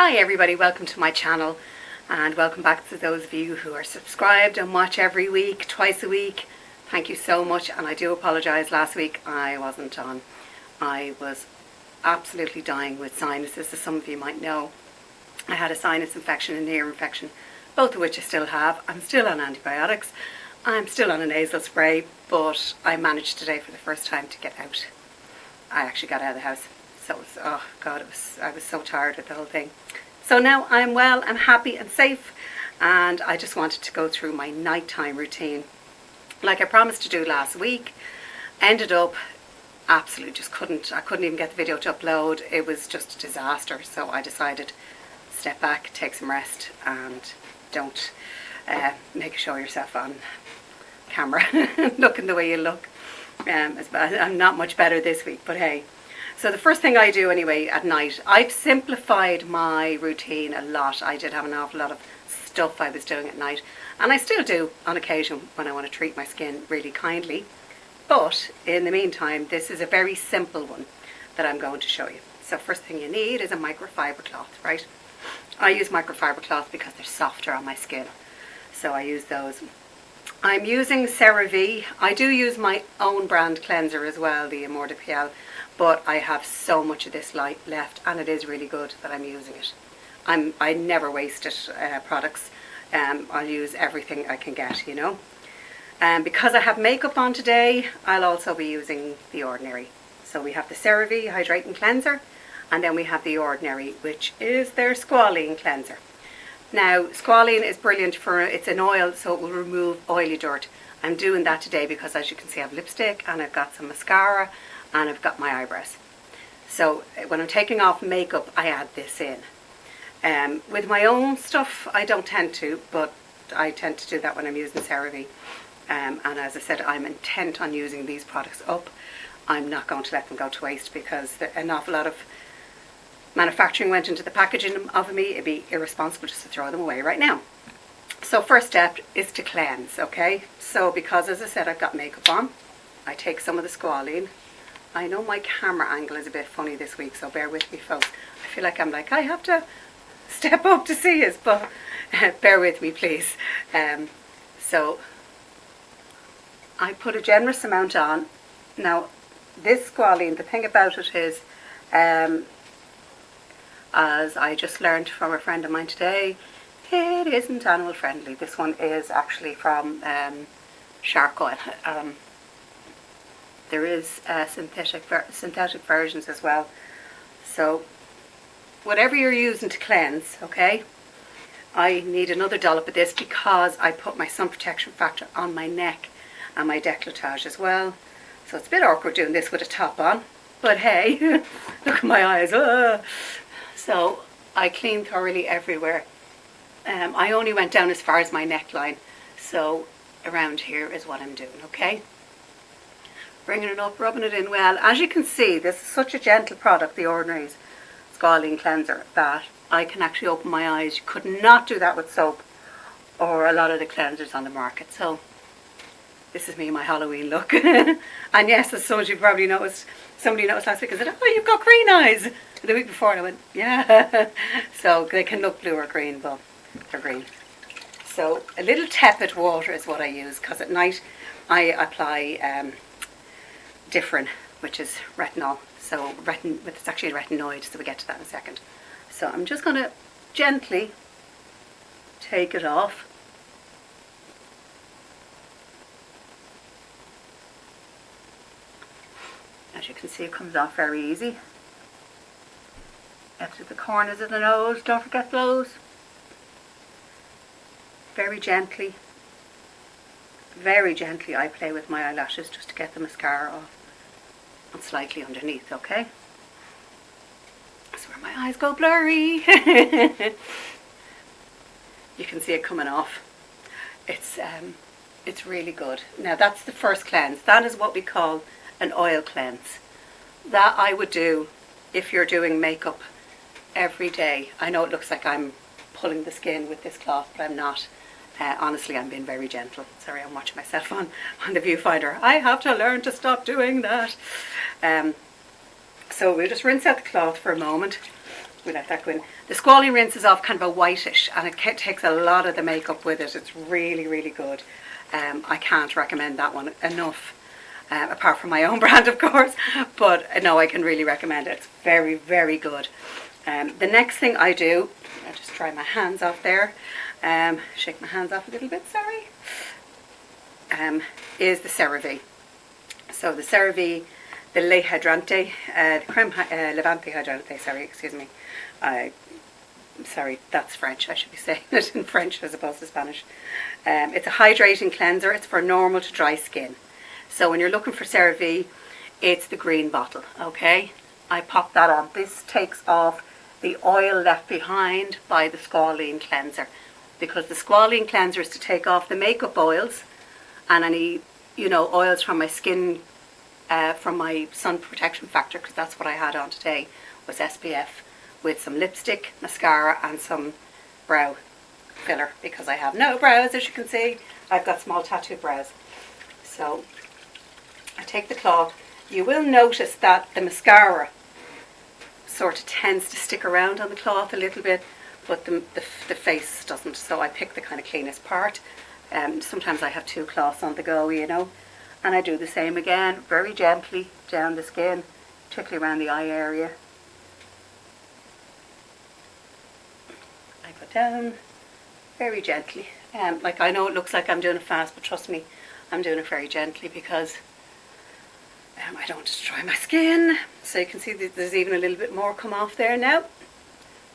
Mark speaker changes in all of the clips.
Speaker 1: Hi everybody, welcome to my channel and welcome back to those of you who are subscribed and watch every week, twice a week. Thank you so much, and I do apologise, last week I wasn't on. I was absolutely dying with sinuses, as some of you might know. I had a sinus infection and ear infection, both of which I still have. I'm still on antibiotics, I'm still on a nasal spray, but I managed today for the first time to get out. I actually got out of the house. So it was, oh God, I was so tired with the whole thing. So now I'm well, I'm happy and safe, and I just wanted to go through my nighttime routine. Like I promised to do last week, ended up absolutely just I couldn't even get the video to upload. It was just a disaster. So I decided step back, take some rest, and don't make a show of yourself on camera looking the way you look. I'm not much better this week, but hey. So the first thing I do anyway at night, I've simplified my routine a lot. I did have an awful lot of stuff I was doing at night, and I still do on occasion when I want to treat my skin really kindly. But in the meantime, this is a very simple one that I'm going to show you. So first thing you need is a microfiber cloth, right? I use microfiber cloth because they're softer on my skin. So I use those. I'm using CERAVE. I do use my own brand cleanser as well, the AMOR PIEL. But I have so much of this left, and it is really good that I'm using it. I never waste it, products. I'll use everything I can get, you know. Because I have makeup on today, I'll also be using the Ordinary. So we have the CERAVE Hydrating Cleanser, and then we have the Ordinary, which is their Squalene Cleanser. Now, Squalene is brilliant it's an oil, so it will remove oily dirt. I'm doing that today because, as you can see, I have lipstick, and I've got some mascara, and I've got my eyebrows. So when I'm taking off makeup, I add this in. With my own stuff, I don't tend to, but I tend to do that when I'm using CeraVe. And as I said, I'm intent on using these products up. I'm not going to let them go to waste because an awful lot of manufacturing went into the packaging of me. It'd be irresponsible just to throw them away right now. So first step is to cleanse, okay? So because, as I said, I've got makeup on, I take some of the Squalene. I know my camera angle is a bit funny this week, so bear with me, folks. I feel like I have to step up to see us, but bear with me, please. So I put a generous amount on. Now, this Squalene, the thing about it is, as I just learned from a friend of mine today, it isn't animal friendly. This one is actually from shark oil. There is synthetic versions as well. So whatever you're using to cleanse, okay, I need another dollop of this because I put my sun protection factor on my neck and my décolletage as well. So it's a bit awkward doing this with a top on, but hey, look at my eyes. So I clean thoroughly everywhere. I only went down as far as my neckline, so around here is what I'm doing, okay? Bringing it up, rubbing it in well. As you can see, this is such a gentle product, the Ordinary Squalene Cleanser, that I can actually open my eyes. You could not do that with soap or a lot of the cleansers on the market. So this is me in my Halloween look. And yes, as some of you probably noticed, somebody noticed last week and said, oh, you've got green eyes. The week before, and I went, yeah. So they can look blue or green, but they're green. So a little tepid water is what I use, because at night I apply different, which is retinol. So it's actually a retinoid, so we'll get to that in a second. So I'm just going to gently take it off. As you can see, it comes off very easy. Up to the corners of the nose, don't forget those. Very gently I play with my eyelashes just to get the mascara off. And slightly underneath, okay? That's where my eyes go blurry. You can see it coming off. It's really good. Now that's the first cleanse. That is what we call an oil cleanse. That I would do if you're doing makeup every day. I know it looks like I'm pulling the skin with this cloth, but I'm not. Honestly, I'm being very gentle. Sorry, I'm watching myself on the viewfinder. I have to learn to stop doing that. So we'll just rinse out the cloth for a moment. We let that go in. The squalene rinse is off kind of a whitish, and it takes a lot of the makeup with it. It's really, really good. I can't recommend that one enough, apart from my own brand, of course. But no, I can really recommend it. It's very, very good. The next thing I do, I'll just dry my hands off there. Shake my hands off a little bit, sorry. Is the CERAVE. So the CERAVE, the Le Hydrante, the Creme Levante Hydrante, sorry, excuse me. Sorry, that's French. I should be saying it in French as opposed to Spanish. It's a hydrating cleanser. It's for normal to dry skin. So when you're looking for CeraVe, it's the green bottle, okay? I pop that on. This takes off the oil left behind by the squalene cleanser, because the squalene cleanser is to take off the makeup oils and any, you know, oils from my skin, from my sun protection factor, because that's what I had on today, was SPF, with some lipstick, mascara and some brow filler, because I have no brows, as you can see. I've got small tattoo brows. So I take the cloth. You will notice that the mascara sort of tends to stick around on the cloth a little bit, but the face doesn't. So I pick the kind of cleanest part. Sometimes I have two cloths on the go, you know, and I do the same again, very gently down the skin, particularly around the eye area. I go down very gently. Like, I know it looks like I'm doing it fast, but trust me, I'm doing it very gently, because I don't want to destroy my skin. So you can see that there's even a little bit more come off there now.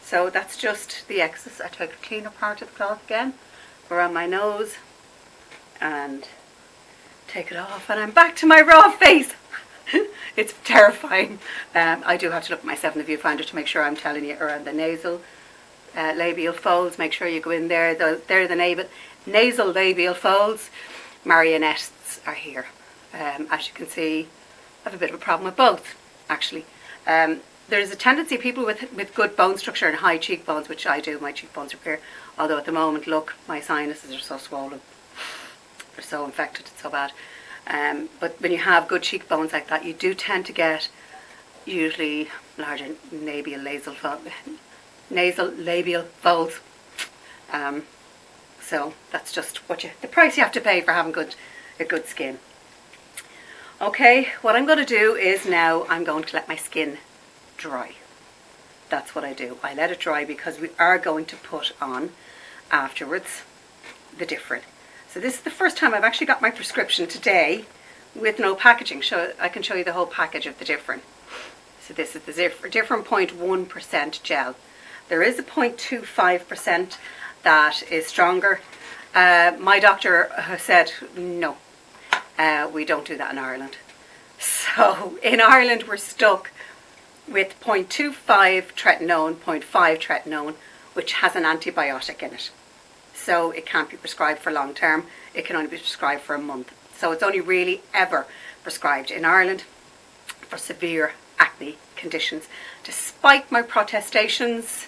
Speaker 1: So that's just the excess. I take a cleaner part of the cloth again, go around my nose and take it off, and I'm back to my raw face. It's terrifying. I do have to look at myself in the viewfinder to make sure I'm telling you around the nasal labial folds. Make sure you go in there. They're the nasal labial folds. Marionettes are here. As you can see, I have a bit of a problem with both, actually. There's a tendency, people with good bone structure and high cheekbones, which I do, my cheekbones are clear, although at the moment, look, my sinuses are so swollen. They're so infected, it's so bad. But when you have good cheekbones like that, you do tend to get usually larger nasal labial folds. So that's just the price you have to pay for having a good skin. Okay, what I'm going to do is now I'm going to let my skin dry. That's what I do. I let it dry because we are going to put on afterwards the different. So this is the first time I've actually got my prescription today with no packaging. So I can show you the whole package of the different. So this is the different 0.1% gel. There is a 0.25% that is stronger. My doctor has said no. We don't do that in Ireland. So in Ireland we're stuck with 0.25 tretinoin, 0.5 tretinoin, which has an antibiotic in it. So it can't be prescribed for long term. It can only be prescribed for a month. So it's only really ever prescribed in Ireland for severe acne conditions. Despite my protestations,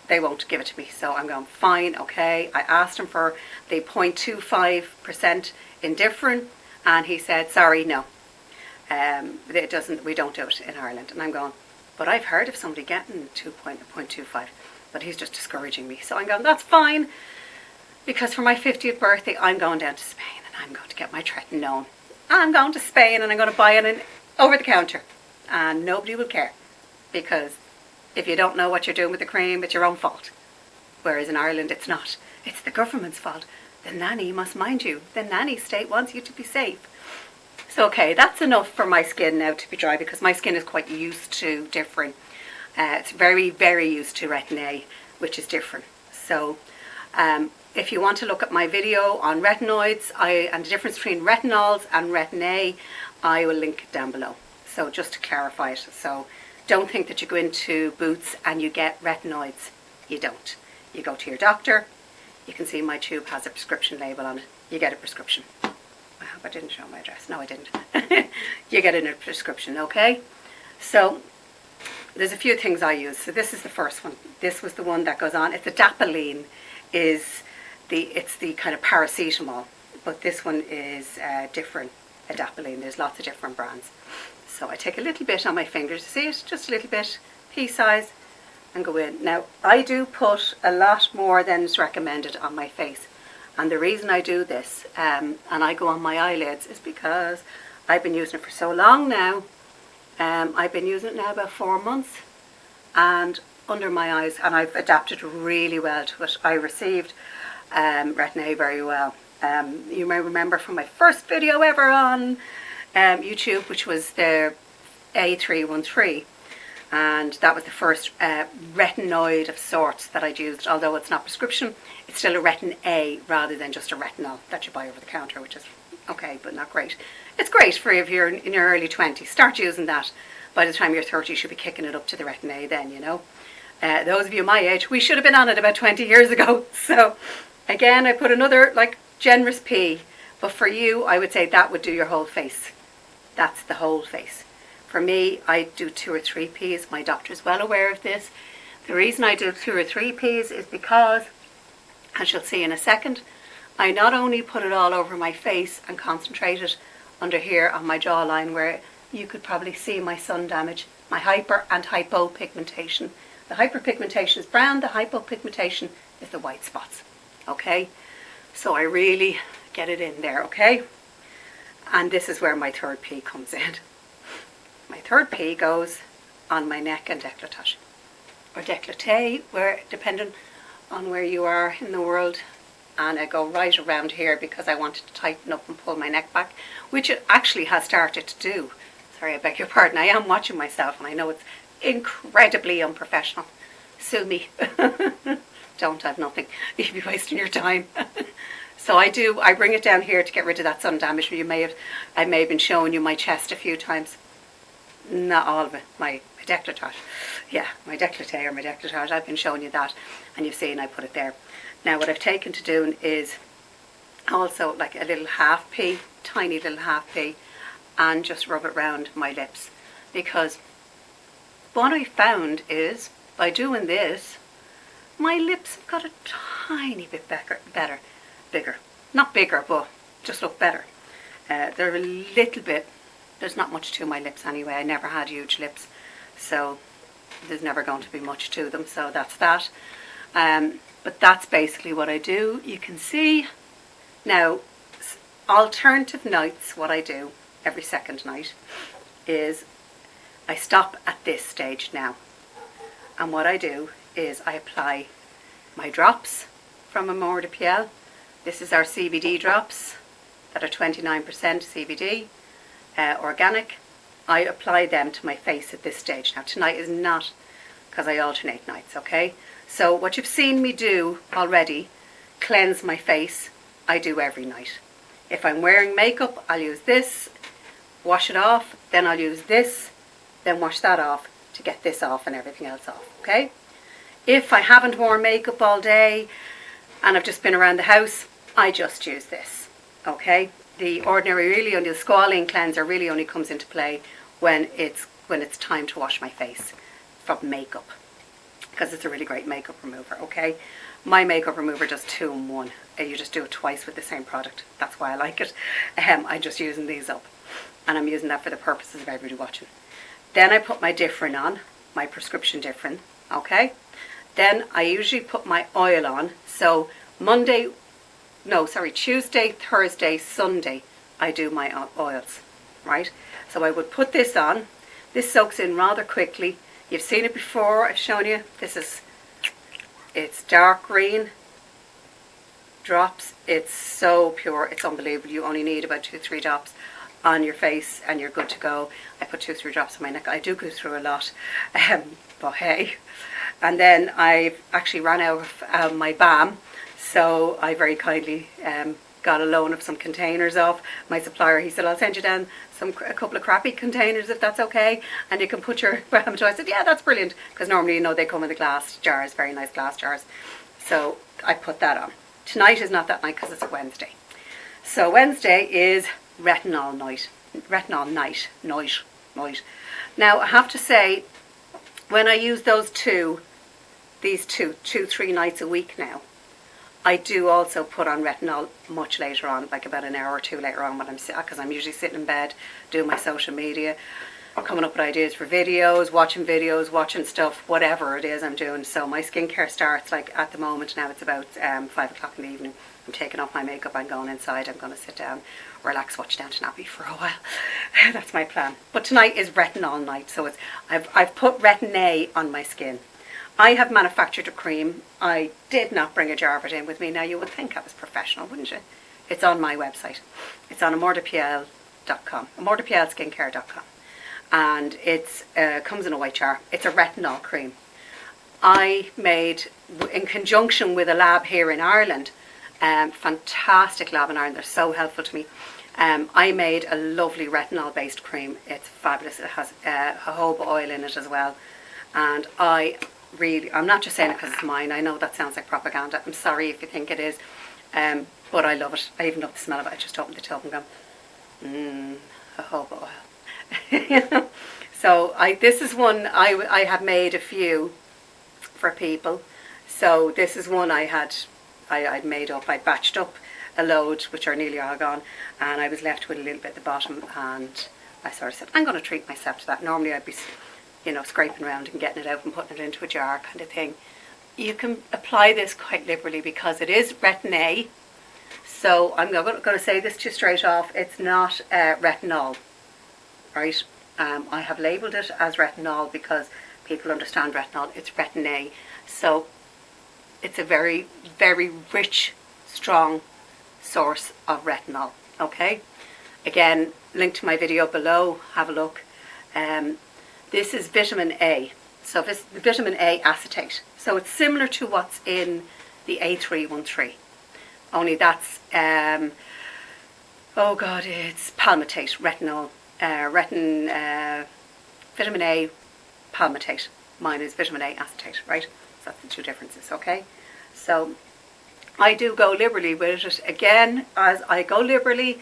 Speaker 1: they won't give it to me. So I'm going, fine, okay. I asked him for the 0.25% indifferent, and he said, sorry, no. We don't do it in Ireland. And I'm going, but I've heard of somebody getting 0.25, but he's just discouraging me. So I'm going, that's fine, because for my 50th birthday, I'm going down to Spain, and I'm going to get my tretinoin. I'm going to Spain, and I'm going to buy it over the counter, and nobody will care, because if you don't know what you're doing with the cream, it's your own fault. Whereas in Ireland, it's not. It's the government's fault. The nanny must mind you. The nanny state wants you to be safe. So, okay, that's enough for my skin now to be dry, because my skin is quite used to different. It's very, very used to Retin A, which is different. So, if you want to look at my video on retinoids and the difference between retinols and Retin A, I will link it down below. So just to clarify it. So don't think that you go into Boots and you get retinoids. You don't. You go to your doctor. You can see my tube has a prescription label on it. You get a prescription. I hope I didn't show my address. No, I didn't. You get a prescription, okay? So there's a few things I use. So this is the first one. This was the one that goes on. It's adapalene. It's the kind of paracetamol, but this one is different adapalene. There's lots of different brands. So I take a little bit on my fingers. See it? Just a little bit, pea size, and go in. Now, I do put a lot more than is recommended on my face. And the reason I do this, and I go on my eyelids, is because I've been using it for so long now. I've been using it now about 4 months, and under my eyes, and I've adapted really well to it. I received Retin very well. You may remember from my first video ever on YouTube, which was the A313, and that was the first retinoid of sorts that I'd used. Although it's not prescription, it's still a Retin A rather than just a retinol that you buy over the counter, which is okay, but not great. It's great for if you're in your early 20s. Start using that. By the time you're 30, you should be kicking it up to the Retin A then, you know. Those of you my age, we should have been on it about 20 years ago. So again, I put another like generous P, but for you, I would say that would do your whole face. That's the whole face. For me, I do 2 or 3 Ps. My doctor is well aware of this. The reason I do 2 or 3 Ps is because, as you'll see in a second, I not only put it all over my face and concentrate it under here on my jawline, where you could probably see my sun damage, my hyper and hypopigmentation. The hyperpigmentation is brown, the hypopigmentation is the white spots, okay? So I really get it in there, okay? And this is where my third P comes in. My third P goes on my neck and décolletage, or décolleté, where depending on where you are in the world. And I go right around here because I wanted to tighten up and pull my neck back, which it actually has started to do. Sorry, I beg your pardon. I am watching myself and I know it's incredibly unprofessional. Sue me. Don't have nothing. You'd be wasting your time. So I bring it down here to get rid of that sun damage. I may have been showing you my chest a few times. Not all of it. My décolletage. Yeah, my décolleté or my décolletage. I've been showing you that and you've seen I put it there. Now what I've taken to doing is also like a little half P, tiny little half P, and just rub it round my lips. Because what I found is by doing this, my lips have got a tiny bit bigger. Not bigger, but just look better. They're a little bit, there's not much to my lips anyway. I never had huge lips, so there's never going to be much to them, so that's that. But that's basically what I do. You can see now, alternative nights, what I do every second night is I stop at this stage now, and what I do is I apply my drops from AMOR de PIEL. This is our CBD drops that are 29% CBD, organic. I apply them to my face at this stage. Now tonight is not, because I alternate nights, okay? So what you've seen me do already, cleanse my face, I do every night. If I'm wearing makeup, I'll use this, wash it off, then I'll use this, then wash that off to get this off and everything else off, okay? If I haven't worn makeup all day and I've just been around the house, I just use this, okay? The ordinary really only, the squalene cleanser really only comes into play when it's time to wash my face from makeup, because it's a really great makeup remover, okay? My makeup remover does 2 in 1. You just do it twice with the same product. That's why I like it. I'm just using these up, and I'm using that for the purposes of everybody watching. Then I put my Differin on, my prescription Differin, okay? Then I usually put my oil on. So Tuesday, Thursday, Sunday, I do my oils, right? So I would put this on. This soaks in rather quickly. You've seen it before, I've shown you. It's dark green drops. It's so pure, it's unbelievable. You only need about 2-3 drops on your face and you're good to go. I put 2-3 drops on my neck. I do go through a lot, but hey. And then I've actually ran out of my balm, so I very kindly got a loan of some containers off my supplier. He said, I'll send you down a couple of crappy containers if that's okay, and you can put your balm to. I said, yeah, that's brilliant, because normally, you know, they come in the glass jars, very nice glass jars. So I put that on. Tonight is not that night because it's a Wednesday. So Wednesday is retinol night. Now I have to say, when I use those these 2-3 nights a week now, I do also put on retinol much later on, like about an hour or 2 later on, when because I'm usually sitting in bed doing my social media. coming up with ideas for videos, watching stuff, whatever it is I'm doing. So my skincare starts, like at the moment now, it's about 5 o'clock in the evening. I'm taking off my makeup, I'm going inside, I'm going to sit down, relax, watch Downton Abbey for a while. That's my plan. But tonight is retinol night, so I've put Retin A on my skin. I have manufactured a cream. I did not bring a jar of it in with me. Now you would think I was professional, wouldn't you? It's on my website. It's on AMOR.PIEL.com, AMOR.PIELskincare.com. And it comes in a white jar. It's a retinol cream. I made, in conjunction with a lab here in Ireland, fantastic lab in Ireland, they're so helpful to me. I made a lovely retinol based cream. It's fabulous. It has jojoba oil in it as well. And I'm not just saying it because it's mine. I know that sounds like propaganda. I'm sorry if you think it is. But I love it. I even love the smell of it. I just opened the tub and gone, jojoba oil. So this is one I have made a few for people. So this is one I'd made up. I'd batched up a load, which are nearly all gone, and I was left with a little bit at the bottom, and I sort of said, I'm going to treat myself to that. Normally I'd be, scraping around and getting it out and putting it into a jar kind of thing. You can apply this quite liberally because it is Retin A. So I'm going to say this to you straight off. It's not retinol, right? I have labelled it as retinol because people understand retinol. It's Retin A. So it's a very, very rich, strong source of retinol. Okay? Again, link to my video below. Have a look. This is vitamin A. So this is the vitamin A acetate. So it's similar to what's in the A313. Only that's, it's palmitate, retinol, vitamin A palmitate. Mine is vitamin A acetate, right? So that's the two differences, okay? So I do go liberally with it. Again, as I go liberally,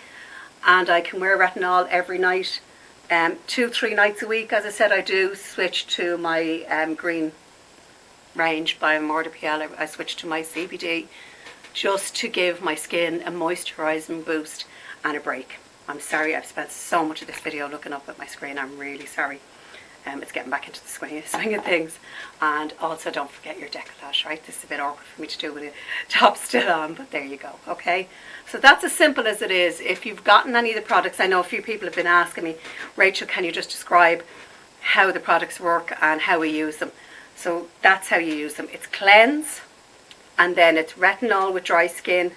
Speaker 1: and I can wear retinol every night, 2-3 nights a week. As I said, I do switch to my green range by AMOR.PIEL. I switch to my CBD just to give my skin a moisturising boost and a break. I'm sorry I've spent so much of this video looking up at my screen. I'm really sorry. It's getting back into the swing of things. And also don't forget your décolletage, right? This is a bit awkward for me to do with the top still on, but there you go, okay? So that's as simple as it is. If you've gotten any of the products, I know a few people have been asking me, Rachel, can you just describe how the products work and how we use them? So that's how you use them. It's cleanse, and then it's retinol with dry skin,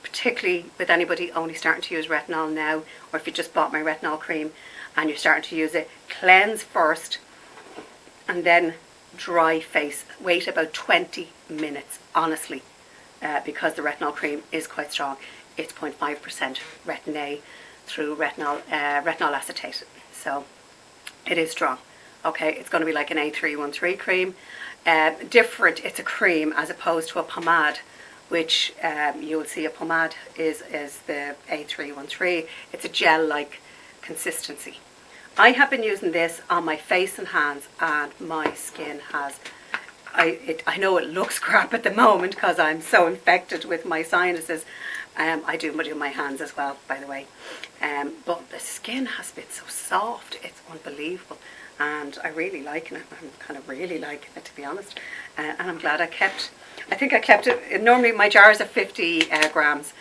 Speaker 1: particularly with anybody only starting to use retinol now, or if you just bought my retinol cream and you're starting to use it, cleanse first and then dry face. Wait about 20 minutes, honestly, because the retinol cream is quite strong. It's 0.5% Retin A through retinol acetate, so it is strong. Okay, it's going to be like an A313 cream. Different, it's a cream as opposed to a pomade, which you'll see a pomade is the A313. It's a gel-like consistency. I have been using this on my face and hands, and my skin has, I know it looks crap at the moment because I'm so infected with my sinuses. I do my hands as well, by the way. But the skin has been so soft, it's unbelievable. And I really liking it. I'm kind of really liking it, to be honest. And I'm glad I think I kept it. Normally my jars are 50 grams.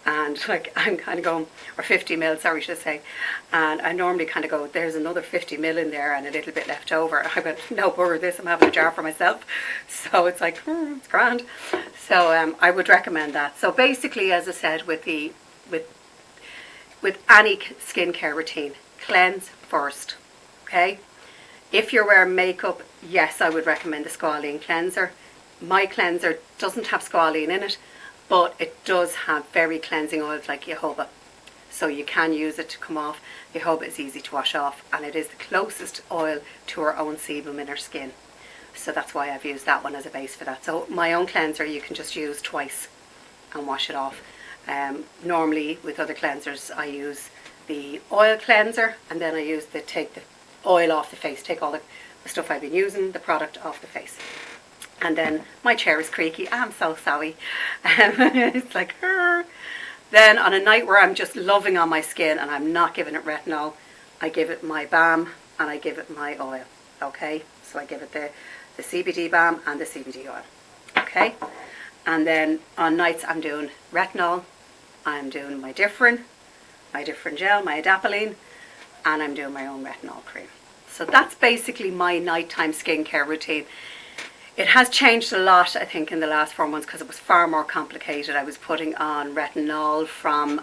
Speaker 1: And like I'm kind of going, or 50 mil, sorry, should I say. And I normally kind of go, there's another 50 mil in there and a little bit left over. I went, no bother this, I'm having a jar for myself. So it's like, it's grand. So I would recommend that. So basically, as I said, with any skincare routine, cleanse first, okay? If you're wearing makeup, yes, I would recommend the squalene cleanser. My cleanser doesn't have squalene in it, but it does have very cleansing oils like jojoba. So you can use it to come off. Jojoba is easy to wash off, and it is the closest oil to our own sebum in our skin. So that's why I've used that one as a base for that. So my own cleanser you can just use twice and wash it off. Normally with other cleansers I use the oil cleanser, and then I take the oil off the face, take all the stuff I've been using, the product off the face. And then my chair is creaky, I'm so sorry. It's like, then on a night where I'm just loving on my skin and I'm not giving it retinol, I give it my balm and I give it my oil. Okay, so I give it the CBD balm and the CBD oil. Okay, and then on nights I'm doing retinol, I'm doing my different gel, my adapalene, and I'm doing my own retinol cream. So that's basically my nighttime skincare routine. It has changed a lot, I think, in the last 4 months because it was far more complicated. I was putting on retinol from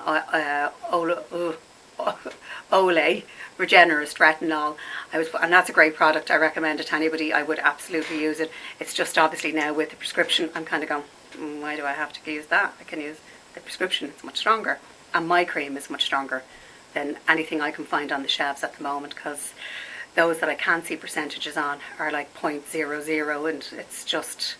Speaker 1: Olay, Regenerist Retinol. And that's a great product. I recommend it to anybody. I would absolutely use it. It's just obviously now with the prescription, I'm kind of going, why do I have to use that? I can use the prescription. It's much stronger. And my cream is much stronger than anything I can find on the shelves at the moment, because those that I can see percentages on are like 0.00, and it's just,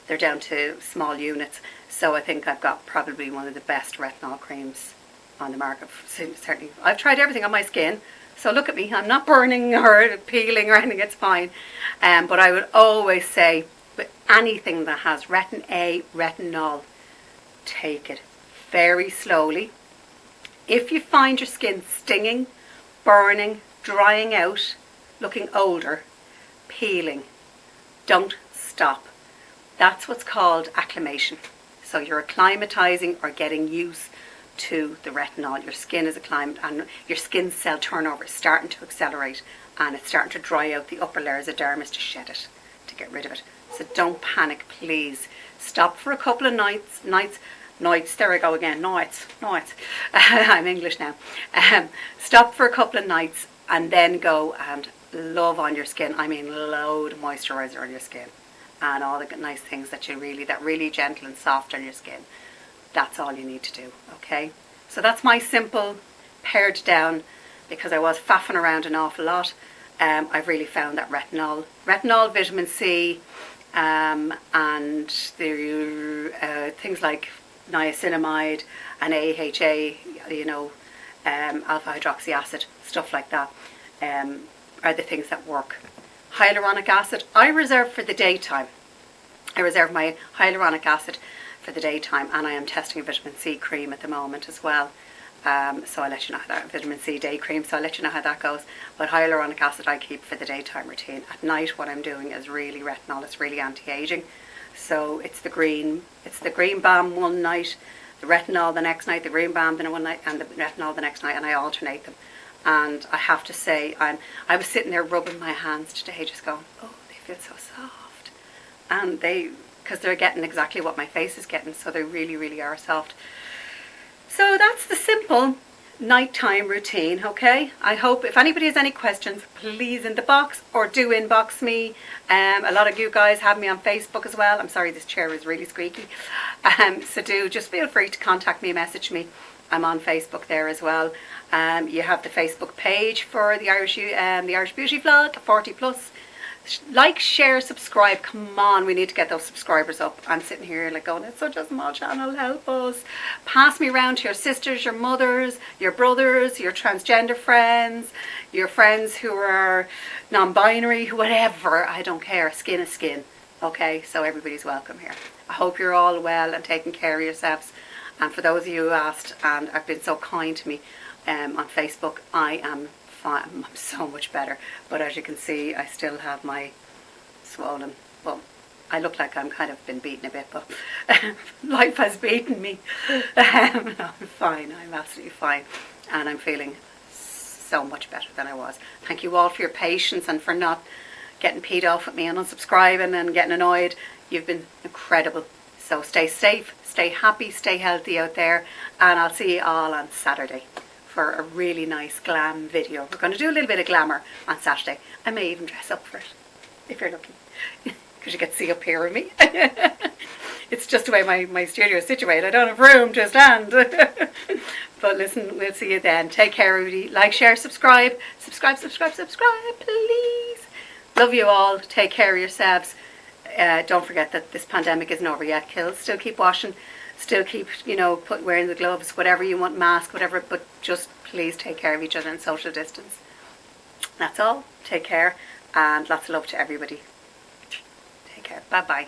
Speaker 1: they're down to small units. So I think I've got probably one of the best retinol creams on the market. Certainly, I've tried everything on my skin. So look at me, I'm not burning or peeling or anything, it's fine. But I would always say, with anything that has Retin A, retinol, take it very slowly. If you find your skin stinging, burning, drying out, looking older, peeling, don't stop. That's what's called acclimation. So you're acclimatizing or getting used to the retinol. Your skin is acclimated and your skin cell turnover is starting to accelerate, and it's starting to dry out the upper layers of dermis to shed it, to get rid of it. So don't panic, please. Stop for a couple of nights, there I go again, nights. I'm English now. Stop for a couple of nights and then go and love on your skin. I mean, load moisturizer on your skin and all the nice things that really gentle and soft on your skin. That's all you need to do, okay? So that's my simple, pared down, because I was faffing around an awful lot. I've really found that retinol, vitamin C, and the things like niacinamide and AHA, alpha hydroxy acid, stuff like that, are the things that work. Hyaluronic acid, I reserve for the daytime. I reserve my hyaluronic acid for the daytime, and I am testing a vitamin C cream at the moment as well. So I'll let you know how that, vitamin C day cream, so I'll let you know how that goes. But hyaluronic acid I keep for the daytime routine. At night what I'm doing is really retinol, it's really anti-aging. So it's the green balm one night, the retinol the next night, the green balm the one night, and the retinol the next night, and I alternate them. And I have to say, I was sitting there rubbing my hands today just going, oh, they feel so soft. And because they're getting exactly what my face is getting, so they really are soft. So that's the simple nighttime routine, okay? I hope if anybody has any questions, please in the box, or do inbox me. A lot of you guys have me on Facebook as well. I'm sorry, this chair is really squeaky. So just feel free to contact me, message me. I'm on Facebook there as well. You have the Facebook page for the Irish Beauty Vlog, 40 plus. Like, share, subscribe. Come on, we need to get those subscribers up. I'm sitting here like going, it's such a small channel, help us. Pass me around to your sisters, your mothers, your brothers, your transgender friends, your friends who are non-binary, whatever. I don't care. Skin is skin. Okay, so everybody's welcome here. I hope you're all well and taking care of yourselves. And for those of you who asked and have been so kind to me on Facebook, I am fine. I'm so much better. But as you can see, I still have my swollen. Well, I look like I'm kind of been beaten a bit, but life has beaten me. I'm fine. I'm absolutely fine. And I'm feeling so much better than I was. Thank you all for your patience and for not getting peed off with me and unsubscribing and getting annoyed. You've been incredible. So stay safe, stay happy, stay healthy out there, and I'll see you all on Saturday for a really nice glam video. We're going to do a little bit of glamour on Saturday. I may even dress up for it, if you're lucky, because you get to see up here with me. It's just the way my studio is situated. I don't have room to stand. But listen, we'll see you then. Take care, everybody. Like, share, subscribe, please. Love you all. Take care of yourselves. Don't forget that this pandemic isn't over yet, kills. Still keep washing, still keep, wearing the gloves, whatever you want, mask, whatever, but just please take care of each other and social distance. That's all. Take care and lots of love to everybody. Take care. Bye-bye.